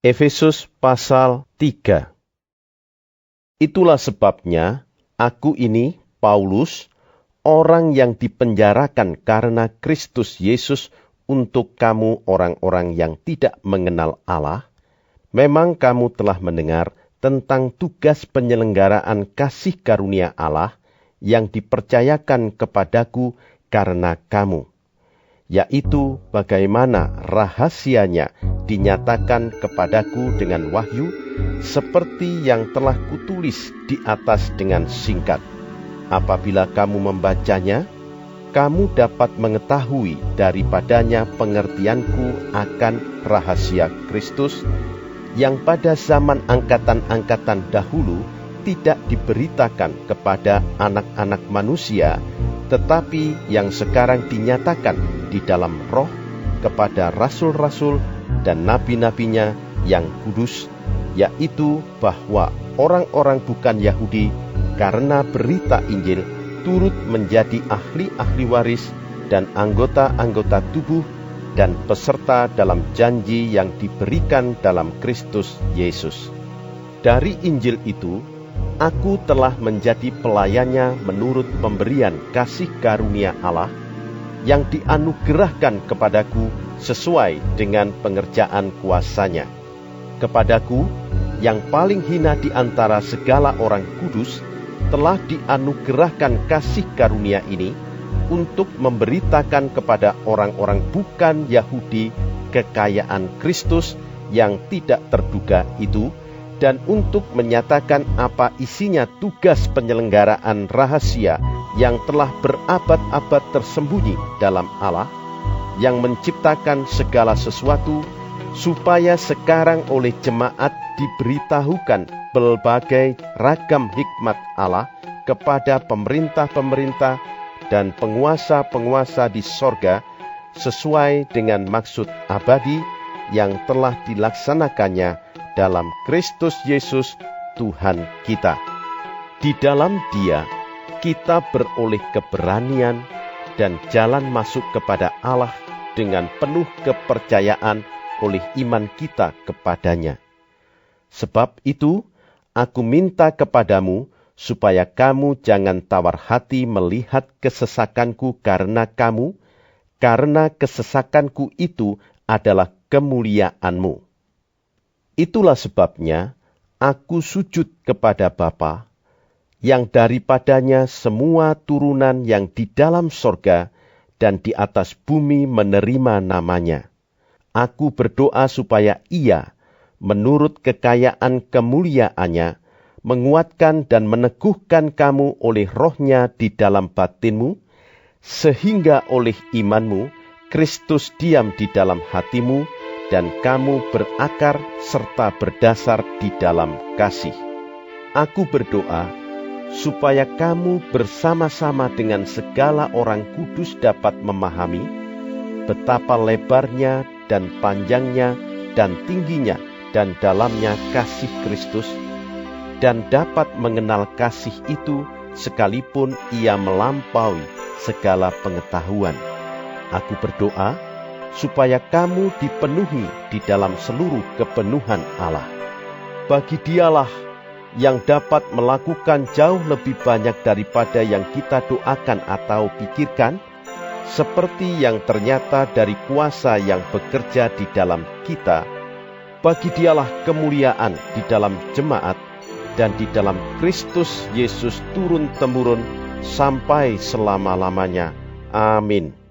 Efesus pasal 3. Itulah sebabnya aku ini, Paulus, orang yang dipenjarakan karena Kristus Yesus untuk kamu orang-orang yang tidak mengenal Allah. Memang kamu telah mendengar tentang tugas penyelenggaraan kasih karunia Allah yang dipercayakan kepadaku karena kamu, yaitu bagaimana rahasianya dinyatakan kepadaku dengan wahyu, seperti yang telah kutulis di atas dengan singkat. Apabila kamu membacanya, kamu dapat mengetahui daripadanya pengertianku akan rahasia Kristus, yang pada zaman angkatan-angkatan dahulu tidak diberitakan kepada anak-anak manusia, tetapi yang sekarang dinyatakan di dalam roh kepada rasul-rasul dan nabi-nabinya yang kudus, yaitu bahwa orang-orang bukan Yahudi karena berita Injil turut menjadi ahli-ahli waris dan anggota-anggota tubuh dan peserta dalam janji yang diberikan dalam Kristus Yesus. Dari Injil itu, aku telah menjadi pelayannya menurut pemberian kasih karunia Allah yang dianugerahkan kepadaku sesuai dengan pengerjaan kuasanya. Kepadaku, yang paling hina di antara segala orang kudus, telah dianugerahkan kasih karunia ini untuk memberitakan kepada orang-orang bukan Yahudi kekayaan Kristus yang tidak terduga itu, dan untuk menyatakan apa isinya tugas penyelenggaraan rahasia yang telah berabad-abad tersembunyi dalam Allah, yang menciptakan segala sesuatu, supaya sekarang oleh jemaat diberitahukan berbagai ragam hikmat Allah kepada pemerintah-pemerintah dan penguasa-penguasa di sorga, sesuai dengan maksud abadi yang telah dilaksanakannya dalam Kristus Yesus Tuhan kita. Di dalam Dia kita beroleh keberanian dan jalan masuk kepada Allah dengan penuh kepercayaan oleh iman kita kepadanya. Sebab itu, aku minta kepadamu supaya kamu jangan tawar hati melihat kesesakanku karena kamu, karena kesesakanku itu adalah kemuliaanmu. Itulah sebabnya aku sujud kepada Bapa, yang daripadanya semua turunan yang di dalam sorga dan di atas bumi menerima namanya. Aku berdoa supaya Ia, menurut kekayaan kemuliaannya, menguatkan dan meneguhkan kamu oleh rohnya di dalam batinmu, sehingga oleh imanmu Kristus diam di dalam hatimu, dan kamu berakar serta berdasar di dalam kasih. Aku berdoa supaya kamu bersama-sama dengan segala orang kudus dapat memahami betapa lebarnya dan panjangnya dan tingginya dan dalamnya kasih Kristus, dan dapat mengenal kasih itu sekalipun ia melampaui segala pengetahuan. Aku berdoa supaya kamu dipenuhi di dalam seluruh kepenuhan Allah. Bagi Dialah yang dapat melakukan jauh lebih banyak daripada yang kita doakan atau pikirkan, seperti yang ternyata dari kuasa yang bekerja di dalam kita. Bagi Dialah kemuliaan di dalam jemaat dan di dalam Kristus Yesus turun-temurun sampai selama-lamanya. Amin.